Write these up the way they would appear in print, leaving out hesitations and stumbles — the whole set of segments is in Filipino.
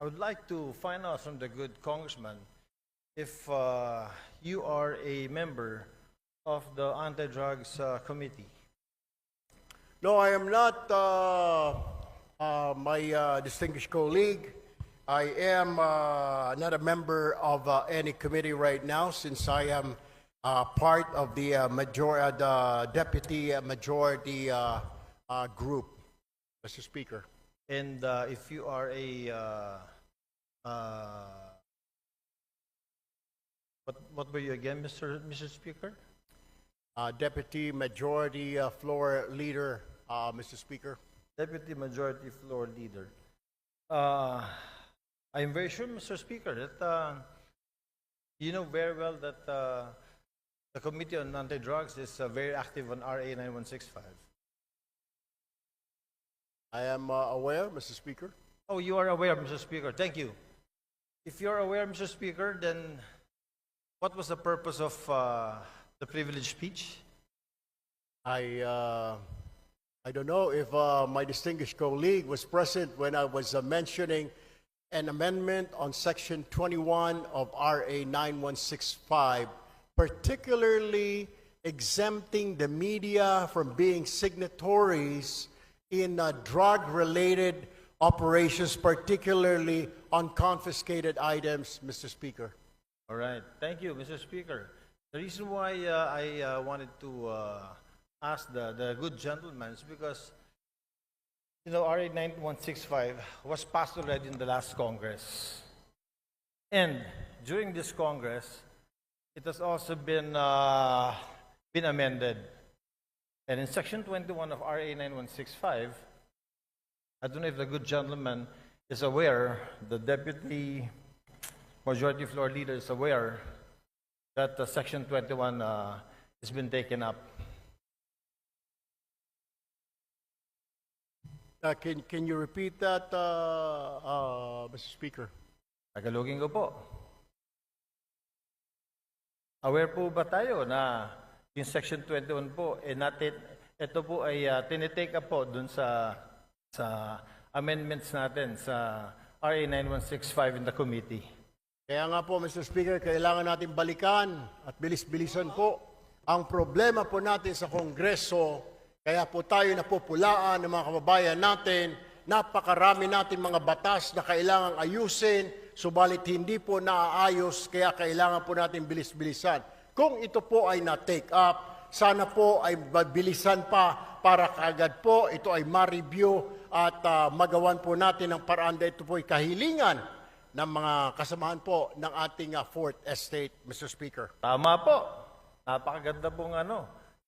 I would like to find out from the good congressman if you are a member of the anti-drugs committee. No, I am not, my distinguished colleague. I am not a member of any committee right now since I am part of the deputy majority group, Mr. Speaker. And if you are a what were you again, Mr. Speaker? Deputy Majority Floor Leader, Mr. Speaker. Deputy Majority Floor Leader. I'm very sure, Mr. Speaker, that you know very well that the Committee on Anti-Drugs is very active on RA 9165. I am aware, Mr. Speaker. Oh, you are aware, Mr. Speaker. Thank you. If you're aware, Mr. Speaker, then what was the purpose of the privileged speech? I don't know if my distinguished colleague was present when I was mentioning an amendment on Section 21 of RA 9165, particularly exempting the media from being signatories in drug-related operations, particularly on confiscated items, Mr. Speaker. All right. Thank you, Mr. Speaker. The reason why I wanted to ask the good gentleman is because, you know, RA 9165 was passed already in the last Congress. And during this Congress, it has also been amended. And in Section 21 of RA 9165, I don't know if the good gentleman is aware, the Deputy Majority Floor Leader is aware that Section 21 has been taken up. Can you repeat that, Mr. Speaker? Tagalogin ko po. Aware po ba tayo na yung Section 21 po, ito po ay tinitake up po dun sa amendments natin sa RA 9165 in the committee. Kaya nga po, Mr. Speaker, kailangan natin balikan at bilis-bilisan po ang problema po natin sa Kongreso. Kaya po tayo napupulaan ng mga kababayan natin. Napakarami natin mga batas na kailangang ayusin, subalit hindi po naaayos, kaya kailangan po natin bilis-bilisan. Kung ito po ay na-take up, sana po ay bilisan pa para kaagad po ito ay ma-review at magawan po natin ang paraan na ito po ay kahilingan ng mga kasamahan po ng ating Fourth Estate, Mr. Speaker. Tama po. Napakaganda pong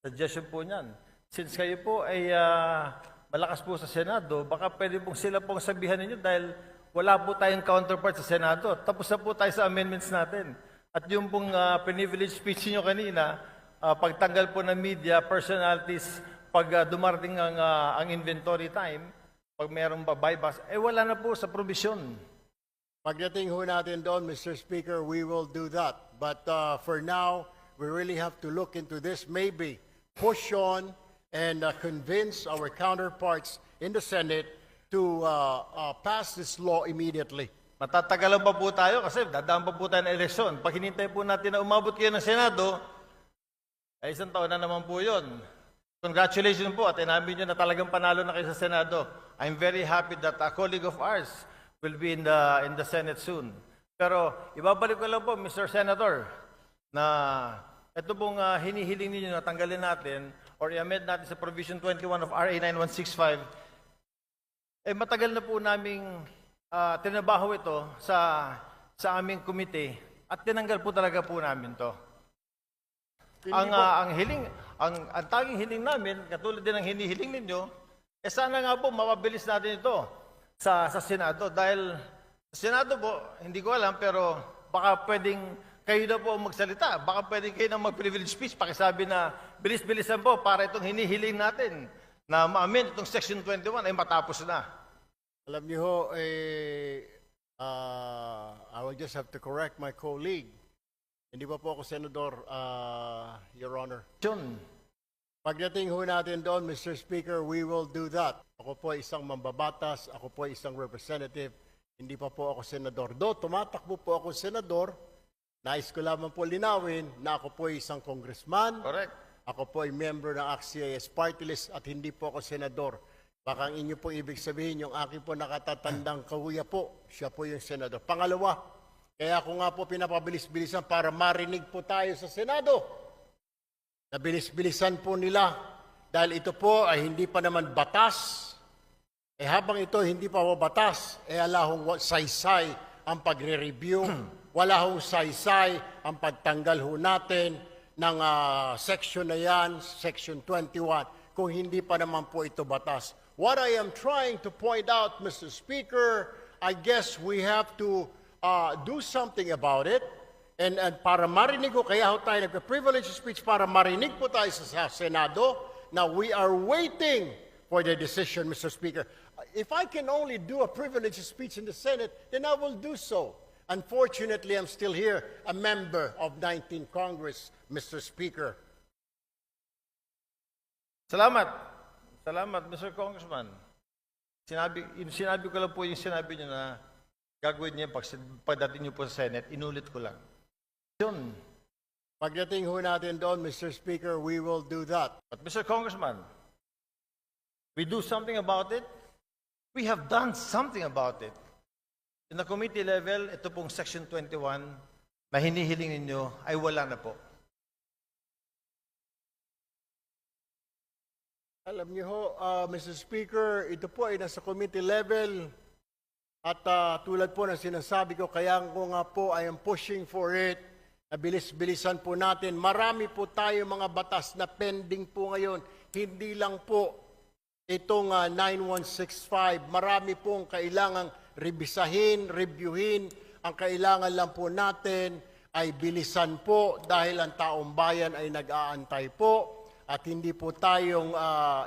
suggestion po niyan. Since kayo po ay malakas po sa Senado, baka pwede pong sila pong sabihan ninyo dahil wala po tayong counterpart sa Senado. Tapos na po tayo sa amendments natin. At yung pong privilege speech niyo kanina, pagtanggal po ng media, personalities, pag dumarating ang inventory time, pag mayroong buybacks, wala na po sa provision. Pagdating ho natin doon, Mr. Speaker, we will do that. But for now, we really have to look into this, maybe push on and convince our counterparts in the Senate to pass this law immediately. Matatagalan pa po tayo kasi dadaan pa po tayo ng eleksyon. Pag hinintay po natin na umabot kayo ng Senado, ay isang taon na naman po yun. Congratulations po at inamin nyo na talagang panalo na kayo sa Senado. I'm very happy that a colleague of ours will be in the Senate soon. Pero ibabalik ko lang po, Mr. Senator, na ito pong hinihiling ninyo na tanggalin natin or i-amend natin sa Provision 21 of RA 9165, matagal na po naming tinabaho ito sa aming komite at tinanggal po talaga po namin to. Ang tanging hiling namin, katulad din ng hinihiling ninyo, sana nga po mapabilis natin ito sa Senado. Dahil sa Senado po, hindi ko alam, pero baka pwedeng kayo na po magsalita. Baka pwedeng kayo na mag-privilege speech. Pakisabi na bilis-bilisan po para itong hinihiling natin na ma-amend itong Section 21 ay matapos na. Alam niyo ho, I will just have to correct my colleague. Hindi pa po ako senador, Your Honor. John. Pagdating ho natin doon, Mr. Speaker, we will do that. Ako po ay isang mambabatas, ako po ay isang representative, Hindi pa po ako senador. Do, tumatakbo po ako senador. Nais ko lamang po linawin na ako po ay isang congressman. Correct. Ako po ay member ng ACT-CIS Party List at hindi po ako senador. Baka ang inyo po ibig sabihin, yung aking po nakatatandang kahuya po, siya po yung senador. Pangalawa, kaya ako nga po pinapabilis-bilisan para marinig po tayo sa Senado. Nabilis-bilisan po nila dahil ito po ay hindi pa naman batas. Habang ito hindi pa batas, ala hong saysay ang pagre-review, wala hong saysay ang pagtanggal ho natin ng section na yan, section 21, kung hindi pa naman po ito batas. What I am trying to point out, Mr. Speaker, I guess we have to do something about it. And para marinig ko, kaya ho tayo nagka-privilege speech para marinig po tayo sa Senado. Now, we are waiting for the decision, Mr. Speaker. If I can only do a privilege speech in the Senate, then I will do so. Unfortunately, I'm still here, a member of 19th Congress, Mr. Speaker. Salamat. Salamat, Mr. Congressman. Sinabi ko lang po yung sinabi niyo na gagawin niyo pagdating niyo po sa Senate. Inulit ko lang. Yun. Pagdating ho natin doon, Mr. Speaker, we will do that. But Mr. Congressman, we do something about it. We have done something about it. In the committee level, ito pong Section 21 na hinihiling ninyo ay wala na po. Alam niyo ho, Mr. Speaker, ito po ay nasa committee level at tulad po ng sinasabi ko, kaya ko nga po I am pushing for it. Nabilis-bilisan po natin. Marami po tayo mga batas na pending po ngayon. Hindi lang po itong 9165. Marami pong kailangang revisahin, reviewin. Ang kailangan lang po natin ay bilisan po dahil ang taong bayan ay nag-aantay po. At hindi po tayong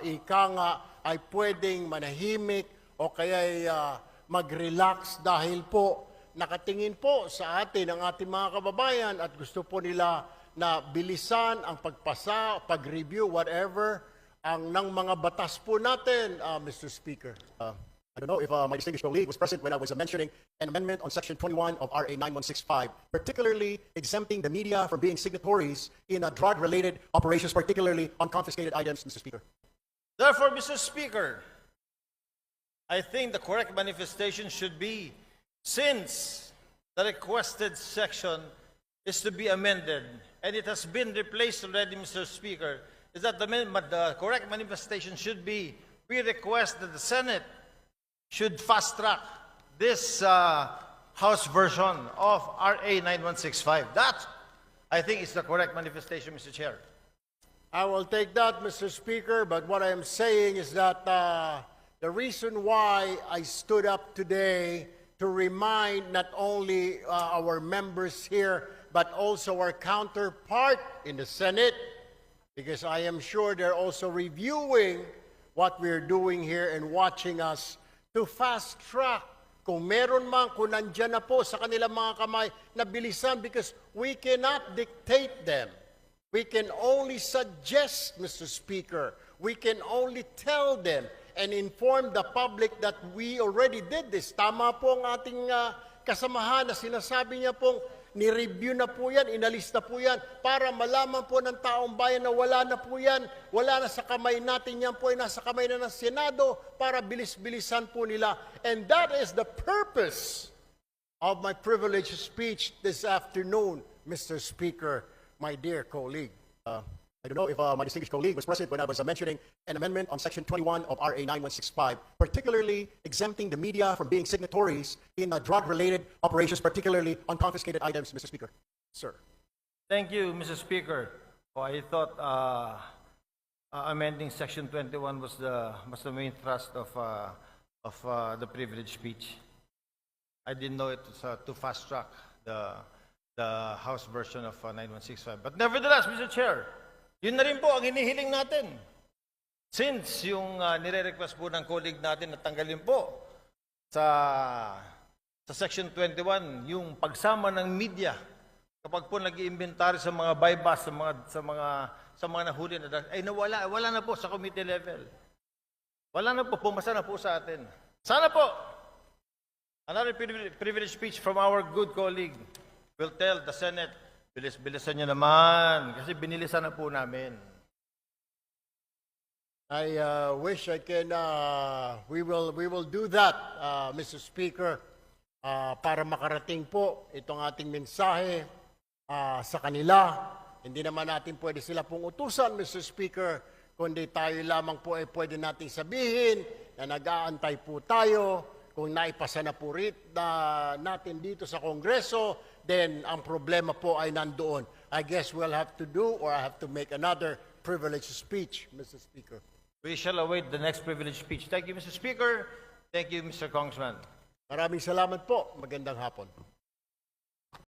ika nga ay pwedeng manahimik o kaya mag-relax dahil po nakatingin po sa atin ang ating mga kababayan at gusto po nila na bilisan ang pagpasa, pag-review, whatever, ang ng mga batas po natin, Mr. Speaker. I don't know if my distinguished colleague was present when I was mentioning an amendment on Section 21 of RA 9165, particularly exempting the media from being signatories in drug-related operations, particularly on confiscated items, Mr. Speaker. Therefore, Mr. Speaker, I think the correct manifestation should be, since the requested section is to be amended, and it has been replaced already, Mr. Speaker, is that the correct manifestation should be, we request that the Senate should fast-track this House version of RA 9165. That, I think, is the correct manifestation, Mr. Chair. I will take that, Mr. Speaker, but what I am saying is that the reason why I stood up today to remind not only our members here, but also our counterpart in the Senate, because I am sure they're also reviewing what we're doing here and watching us to fast-track. Kung meron man, kung nandyan na po sa kanilang mga kamay, na bilisan, because we cannot dictate them. We can only suggest, Mr. Speaker. We can only tell them and inform the public that we already did this. Tama po ang ating kasamahan na sinasabi niya pong ni-review na po yan, inalis na po yan, para malaman po ng taong bayan na wala na po yan, wala na sa kamay natin yan po, ay nasa kamay na ng Senado para bilis-bilisan po nila. And that is the purpose of my privileged speech this afternoon, Mr. Speaker, my dear colleague. I don't know if my distinguished colleague was present when I was mentioning an amendment on Section 21 of RA 9165, particularly exempting the media from being signatories in drug-related operations, particularly on confiscated items, Mr. Speaker. Sir. Thank you, Mr. Speaker. Oh, I thought amending Section 21 was the main thrust of the privilege speech. I didn't know it was to fast-track the House version of 9165. But nevertheless, Mr. Chair, yun na rin po ang hinihiling natin. Since yung nire-request po ng colleague natin na tanggalin po sa Section 21, yung pagsama ng media, kapag po nag-i-inventory sa mga bypass, sa mga nahuli na ay wala na po sa committee level. Wala na po, pumasa na po sa atin. Sana po, Another privilege speech from our good colleague will tell the Senate, bilis-bilisan nyo naman kasi binilisan na po namin. I wish I can, we will do that, Mr. Speaker, para makarating po itong ating mensahe sa kanila. Hindi naman natin pwede sila pong utusan, Mr. Speaker, kundi tayo lamang po ay pwede nating sabihin na nag-aantay po tayo. Kung naipasa na po natin dito sa Kongreso, then ang problema po ay nandoon. I guess we'll have to do or I have to make another privileged speech, Mr. Speaker. We shall await the next privilege speech. Thank you, Mr. Speaker. Thank you, Mr. Congressman. Maraming salamat po. Magandang hapon.